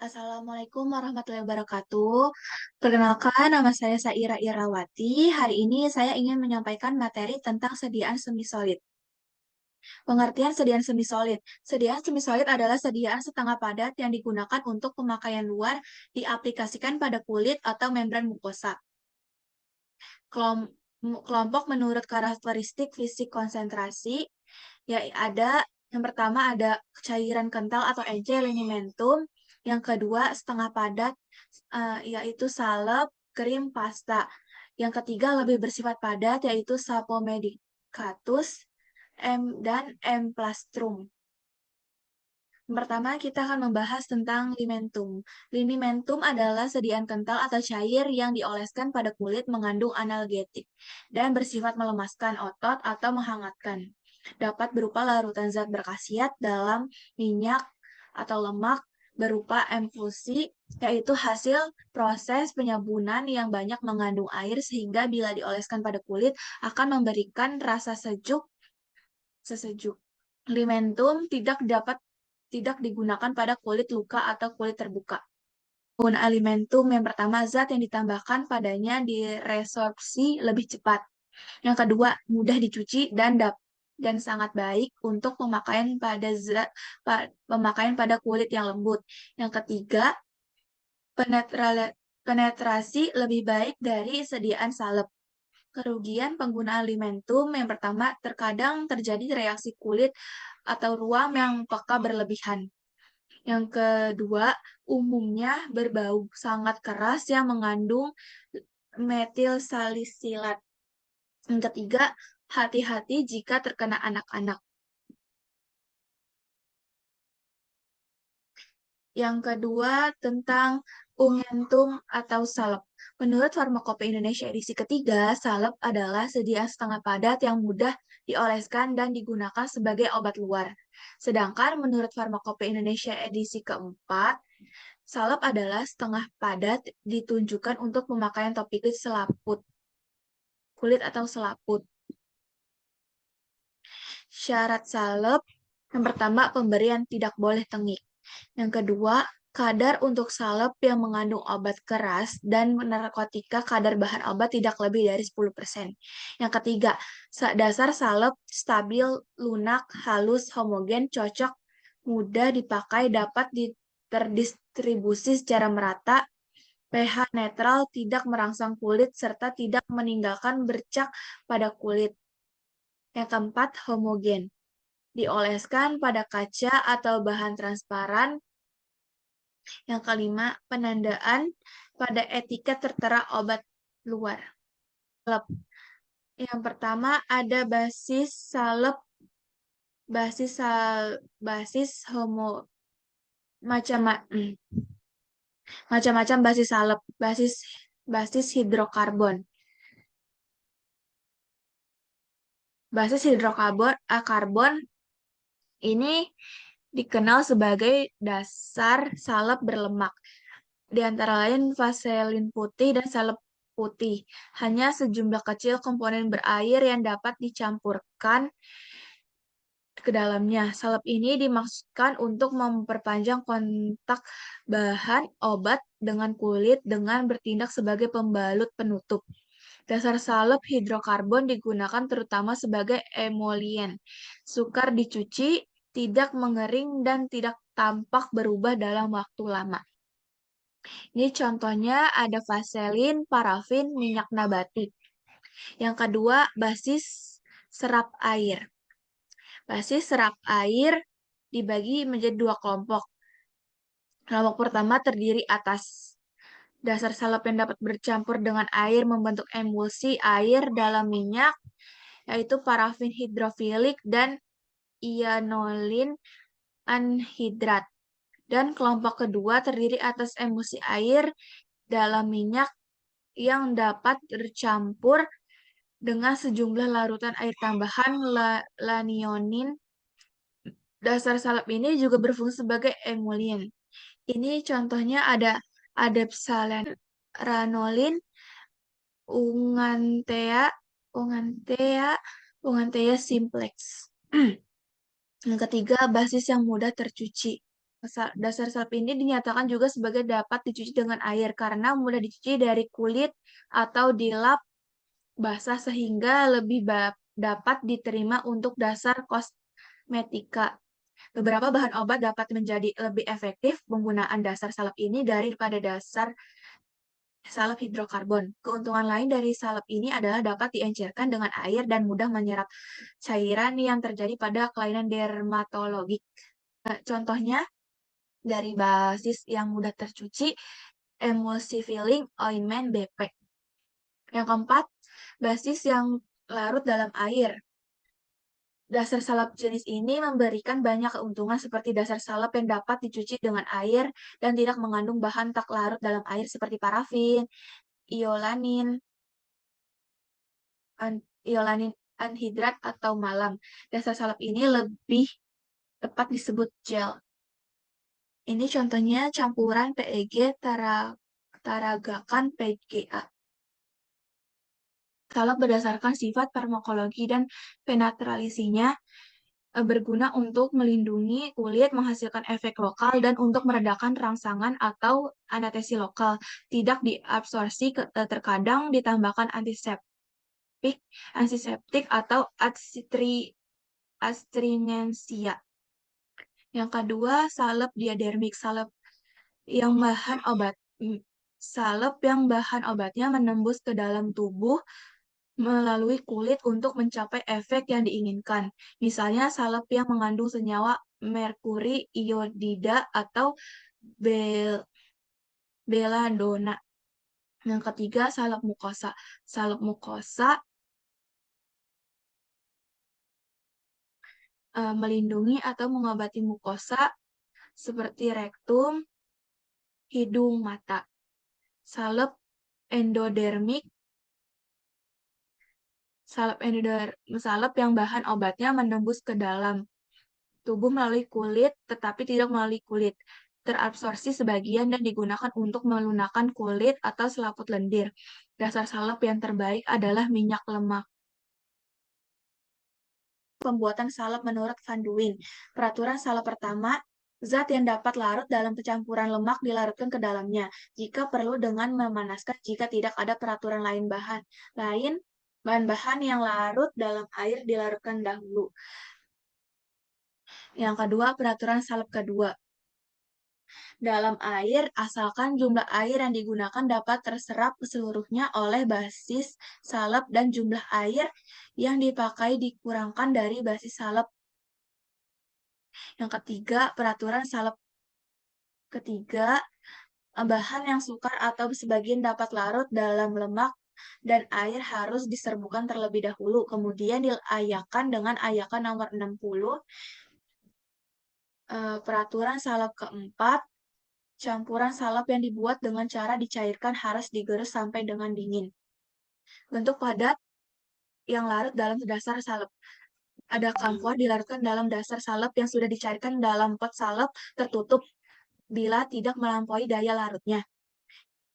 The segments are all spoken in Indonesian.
Assalamualaikum warahmatullahi wabarakatuh. Perkenalkan, nama saya Saira Irawati. Hari ini saya ingin menyampaikan materi tentang sediaan semi-solid. Pengertian sediaan semi-solid. Sediaan semi-solid adalah sediaan setengah padat yang digunakan untuk pemakaian luar diaplikasikan pada kulit atau membran mukosa. Kelom- Kelompok menurut karakteristik fisik konsentrasi, ya yang pertama ada cairan kental atau encer linimentum, yang kedua setengah padat yaitu salep, krim, pasta. Yang ketiga lebih bersifat padat yaitu sapomedicatus dan emplastrum. Yang pertama, kita akan membahas tentang limentum. Linimentum adalah sediaan kental atau cair yang dioleskan pada kulit mengandung analgetik dan bersifat melemaskan otot atau menghangatkan. Dapat berupa larutan zat berkhasiat dalam minyak atau lemak berupa emulsi, yaitu hasil proses penyabunan yang banyak mengandung air sehingga bila dioleskan pada kulit akan memberikan rasa sesejuk. Limentum tidak digunakan pada kulit luka atau kulit terbuka. Penggunaan alimentum yang pertama, zat yang ditambahkan padanya diresorpsi lebih cepat. Yang kedua, mudah dicuci dan sangat baik untuk pemakaian pada kulit yang lembut. Yang ketiga, penetrasi lebih baik dari sediaan salep. Kerugian penggunaan alimentum yang pertama, terkadang terjadi reaksi kulit atau ruam yang peka berlebihan. Yang kedua, umumnya berbau sangat keras yang mengandung metil salisilat. Yang ketiga, hati-hati jika terkena anak-anak. Yang kedua, tentang ungentum atau salep. Menurut Farmakope Indonesia edisi ketiga, salep adalah sediaan setengah padat yang mudah dioleskan dan digunakan sebagai obat luar. Sedangkan menurut Farmakope Indonesia edisi keempat, salep adalah setengah padat ditunjukkan untuk pemakaian topikal selaput, kulit atau selaput. Syarat salep, yang pertama, pemberian tidak boleh tengik. Yang kedua, kadar untuk salep yang mengandung obat keras dan narkotika kadar bahan obat tidak lebih dari 10%. Yang ketiga, dasar salep stabil, lunak, halus, homogen, cocok, mudah dipakai, dapat terdistribusi secara merata, pH netral, tidak merangsang kulit, serta tidak meninggalkan bercak pada kulit. Yang keempat, homogen. Dioleskan pada kaca atau bahan transparan. Yang kelima, penandaan pada etiket tertera obat luar. Salep. Yang pertama ada basis homo macam-macam basis salep, basis hidrokarbon. Basis karbon ini dikenal sebagai dasar salep berlemak. Di antara lain vaselin putih dan salep putih. Hanya sejumlah kecil komponen berair yang dapat dicampurkan ke dalamnya. Salep ini dimaksudkan untuk memperpanjang kontak bahan obat dengan kulit dengan bertindak sebagai pembalut penutup. Dasar salep hidrokarbon digunakan terutama sebagai emolien. Sukar dicuci, tidak mengering, dan tidak tampak berubah dalam waktu lama. Ini contohnya ada vaselin, parafin, minyak nabati. Yang kedua, basis serap air. Basis serap air dibagi menjadi dua kelompok. Kelompok pertama terdiri atas dasar salep yang dapat bercampur dengan air membentuk emulsi air dalam minyak, yaitu parafin hidrofilik dan ianolin anhidrat. Dan kelompok kedua terdiri atas emulsi air dalam minyak yang dapat bercampur dengan sejumlah larutan air tambahan lanionin. Dasar salep ini juga berfungsi sebagai emulien. Ini contohnya ada adepsalan, ranolin, unganthea, unganthea, unganthea simplex. Yang ketiga, basis yang mudah tercuci. Dasar salep ini dinyatakan juga sebagai dapat dicuci dengan air karena mudah dicuci dari kulit atau dilap basah sehingga lebih dapat diterima untuk dasar kosmetika. Beberapa bahan obat dapat menjadi lebih efektif penggunaan dasar salep ini daripada dasar salep hidrokarbon. Keuntungan lain dari salep ini adalah dapat diencerkan dengan air dan mudah menyerap cairan yang terjadi pada kelainan dermatologik. Contohnya, dari basis yang mudah tercuci, emulsifying ointment BP. Yang keempat, basis yang larut dalam air. Dasar salep jenis ini memberikan banyak keuntungan seperti dasar salep yang dapat dicuci dengan air dan tidak mengandung bahan tak larut dalam air seperti parafin, iolanin, iolanin anhidrat atau malam. Dasar salep ini lebih tepat disebut gel. Ini contohnya campuran PEG taragakan PGA. Salep berdasarkan sifat farmakologi dan penetralisinya berguna untuk melindungi kulit, menghasilkan efek lokal, dan untuk meredakan rangsangan atau anestesi lokal. Tidak diabsorpsi, terkadang ditambahkan antiseptik atau astringensia. Yang kedua, salep diadermik. Salep yang bahan obatnya menembus ke dalam tubuh melalui kulit untuk mencapai efek yang diinginkan. Misalnya salep yang mengandung senyawa merkuri iodida atau belladonna. Yang ketiga, salep mukosa. Salep mukosa melindungi atau mengobati mukosa seperti rektum, hidung, mata. Salep endodermik. Salep yang bahan obatnya menembus ke dalam tubuh melalui kulit, tetapi tidak melalui kulit. Terabsorpsi sebagian dan digunakan untuk melunakkan kulit atau selaput lendir. Dasar salep yang terbaik adalah minyak lemak. Pembuatan salep menurut Van Duyn. Peraturan salep pertama, zat yang dapat larut dalam campuran lemak dilarutkan ke dalamnya. Jika perlu dengan memanaskan jika tidak ada peraturan lain bahan-bahan yang larut dalam air dilarutkan dahulu. Yang kedua, peraturan salep kedua. Dalam air, asalkan jumlah air yang digunakan dapat terserap seluruhnya oleh basis salep dan jumlah air yang dipakai dikurangkan dari basis salep. Yang ketiga, peraturan salep ketiga, bahan yang sukar atau sebagian dapat larut dalam lemak dan air harus diserbukan terlebih dahulu, kemudian diayakan dengan ayakan nomor 60. Peraturan salep keempat, campuran salep yang dibuat dengan cara dicairkan harus digerus sampai dengan dingin. Bentuk padat yang larut dalam dasar salep. Ada kamfor dilarutkan dalam dasar salep yang sudah dicairkan dalam pot salep tertutup bila tidak melampaui daya larutnya.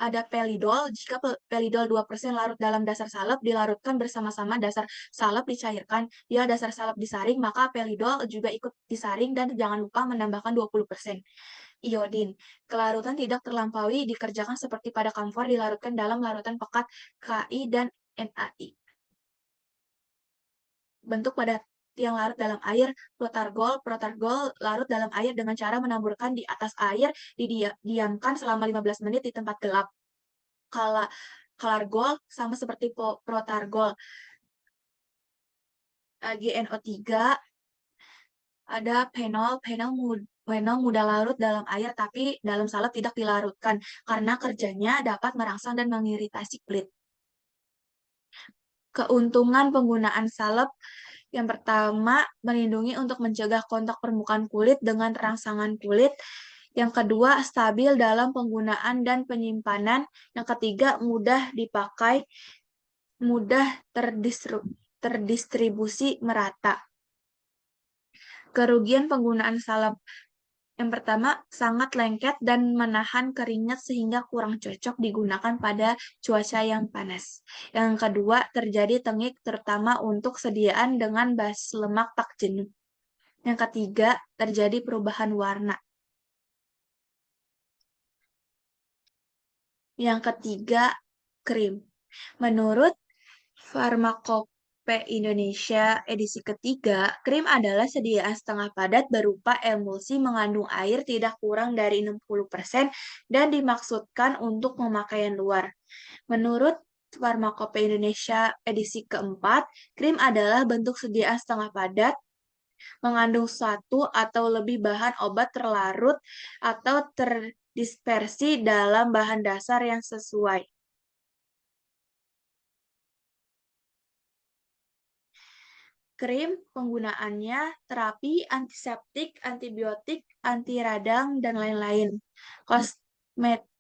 Ada pelidol, jika pelidol 2% larut dalam dasar salep dilarutkan bersama-sama dasar salep dicairkan. Bila dasar salep disaring, maka pelidol juga ikut disaring dan jangan lupa menambahkan 20%. Iodin. Kelarutan tidak terlampaui dikerjakan seperti pada kamfor dilarutkan dalam larutan pekat Ki dan NaI. Bentuk padat yang larut dalam air, protargol larut dalam air dengan cara menaburkan di atas air, didiamkan selama 15 menit di tempat gelap. Kalargol sama seperti protargol. GNO3, ada Phenol mudah larut dalam air tapi dalam salep tidak dilarutkan karena kerjanya dapat merangsang dan mengiritasi kulit. Keuntungan penggunaan salep yang pertama, melindungi untuk mencegah kontak permukaan kulit dengan rangsangan kulit. Yang kedua, stabil dalam penggunaan dan penyimpanan. Yang ketiga, mudah dipakai, mudah terdistribusi merata. Kerugian penggunaan salep. Yang pertama, sangat lengket dan menahan keringat sehingga kurang cocok digunakan pada cuaca yang panas. Yang kedua, terjadi tengik terutama untuk sediaan dengan basis lemak tak jenuh. Yang ketiga, terjadi perubahan warna. Yang ketiga, krim. Menurut Farmakope Indonesia edisi ketiga, krim adalah sediaan setengah padat berupa emulsi mengandung air tidak kurang dari 60% dan dimaksudkan untuk pemakaian luar. Menurut Farmakope Indonesia edisi keempat, krim adalah bentuk sediaan setengah padat mengandung satu atau lebih bahan obat terlarut atau terdispersi dalam bahan dasar yang sesuai. Krim penggunaannya terapi antiseptik, antibiotik, anti radang, dan lain-lain.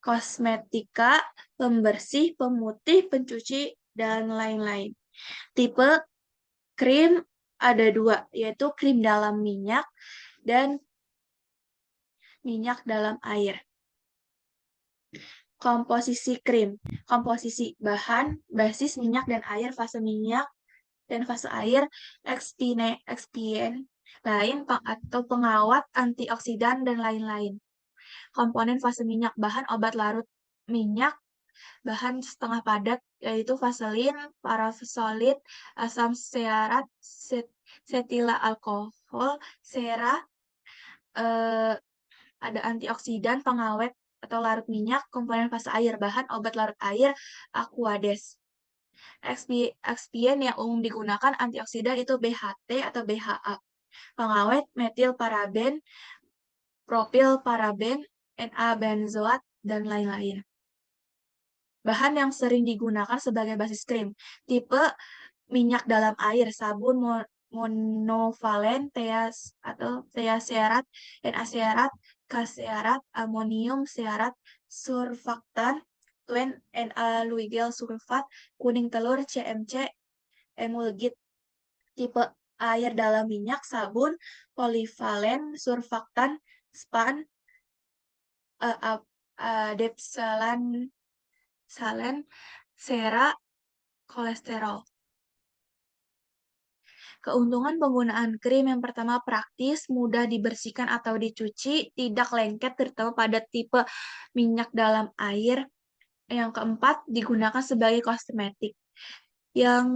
Kosmetika, pembersih, pemutih, pencuci, dan lain-lain. Tipe krim ada dua, yaitu krim dalam minyak dan minyak dalam air. Komposisi krim. Komposisi bahan, basis minyak dan air, fase minyak dan fase air, ekspien lain atau pengawet, antioksidan, dan lain-lain. Komponen fase minyak, bahan obat larut minyak, bahan setengah padat, yaitu vaselin, parasolid, asam stearat, setila alkohol, sera, eh, ada antioksidan, pengawet atau larut minyak, komponen fase air, bahan obat larut air, Aquades. Ekspien yang umum digunakan antioksidan itu BHT atau BHA. Pengawet metil paraben, propil paraben, Na-benzoat, dan lain-lain. Bahan yang sering digunakan sebagai basis krim. Tipe minyak dalam air, sabun monovalen, teaserat, Na-serat, K-serat, amonium serat, surfaktan, Twen, Na-luigel sulfat, kuning telur, CMC, emulgit. Tipe air dalam minyak, sabun, polivalen, surfaktan, span, depsalan, salen, sera, kolesterol. Keuntungan penggunaan krim yang pertama praktis, mudah dibersihkan atau dicuci, tidak lengket terutama pada tipe minyak dalam air. Yang keempat, digunakan sebagai kosmetik. Yang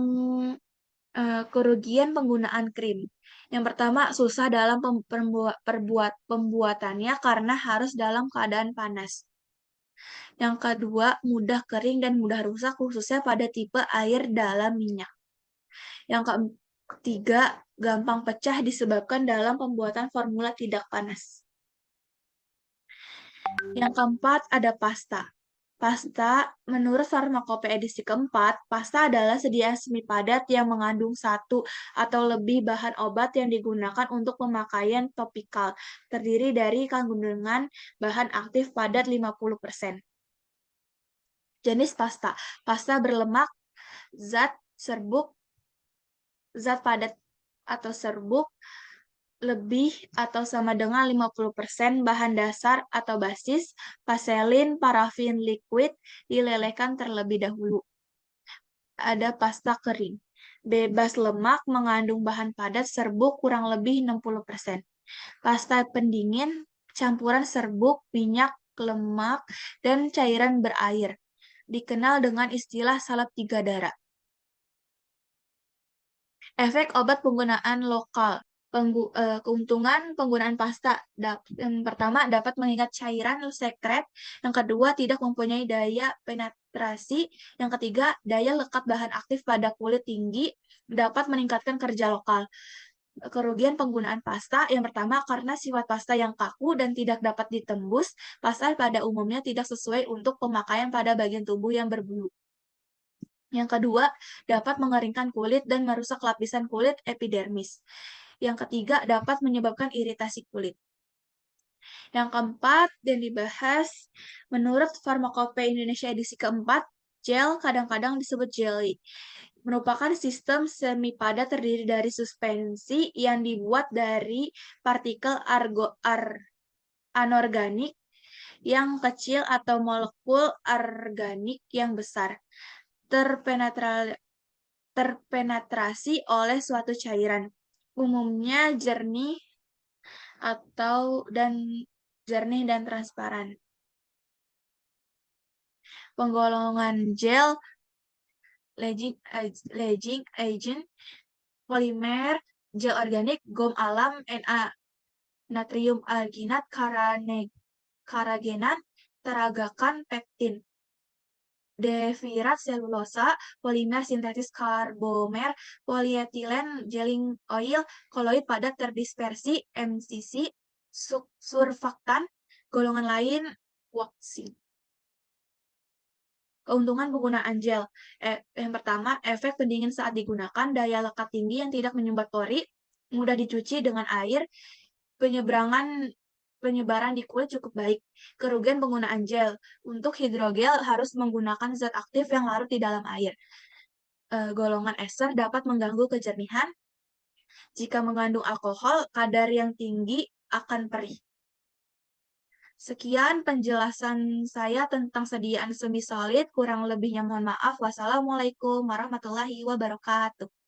kerugian penggunaan krim. Yang pertama, susah dalam pembuatannya karena harus dalam keadaan panas. Yang kedua, mudah kering dan mudah rusak khususnya pada tipe air dalam minyak. Yang ketiga, gampang pecah disebabkan dalam pembuatan formula tidak panas. Yang keempat, ada pasta. Pasta, menurut Farmakope edisi keempat, pasta adalah sediaan semi padat yang mengandung satu atau lebih bahan obat yang digunakan untuk pemakaian topikal, terdiri dari kandungan bahan aktif padat 50%. Jenis pasta, pasta berlemak, zat serbuk, zat padat atau serbuk, lebih atau sama dengan 50% bahan dasar atau basis, vaselin, parafin liquid, dilelehkan terlebih dahulu. Ada pasta kering. Bebas lemak, mengandung bahan padat serbuk kurang lebih 60%. Pasta pendingin, campuran serbuk, minyak, lemak, dan cairan berair. Dikenal dengan istilah salep 3 darah. Efek obat penggunaan lokal. Keuntungan penggunaan pasta. Yang pertama, dapat mengikat cairan sekret. Yang kedua, tidak mempunyai daya penetrasi. Yang ketiga, daya lekat bahan aktif pada kulit tinggi. Dapat meningkatkan kerja lokal. Kerugian penggunaan pasta. Yang pertama, karena sifat pasta yang kaku dan tidak dapat ditembus, pasta pada umumnya tidak sesuai untuk pemakaian pada bagian tubuh yang berbulu. Yang kedua, dapat mengeringkan kulit dan merusak lapisan kulit epidermis. Yang ketiga, dapat menyebabkan iritasi kulit. Yang keempat, dan dibahas, menurut Farmakope Indonesia edisi keempat, gel kadang-kadang disebut jelly. Merupakan sistem semi padat terdiri dari suspensi yang dibuat dari partikel anorganik yang kecil atau molekul organik yang besar. Terpenetrasi oleh suatu cairan, umumnya jernih dan transparan. penggolongan gel, leaching agent, polimer, gel organik, gom alam, natrium arginat, karagenat, teragakan, pektin. Defirat selulosa, polimer sintetis karbomer, polyethylene gelling oil, koloid padat terdispersi, MCC, surfaktan, golongan lain, waxing. Keuntungan penggunaan gel. Yang pertama, efek pendingin saat digunakan, daya lekat tinggi yang tidak menyumbat pori, mudah dicuci dengan air, penyebaran di kulit cukup baik. Kerugian penggunaan gel. Untuk hidrogel harus menggunakan zat aktif yang larut di dalam air. Golongan ester dapat mengganggu kejernihan. Jika mengandung alkohol, kadar yang tinggi akan perih. Sekian penjelasan saya tentang sediaan semi solid. Kurang lebihnya mohon maaf. Wassalamualaikum warahmatullahi wabarakatuh.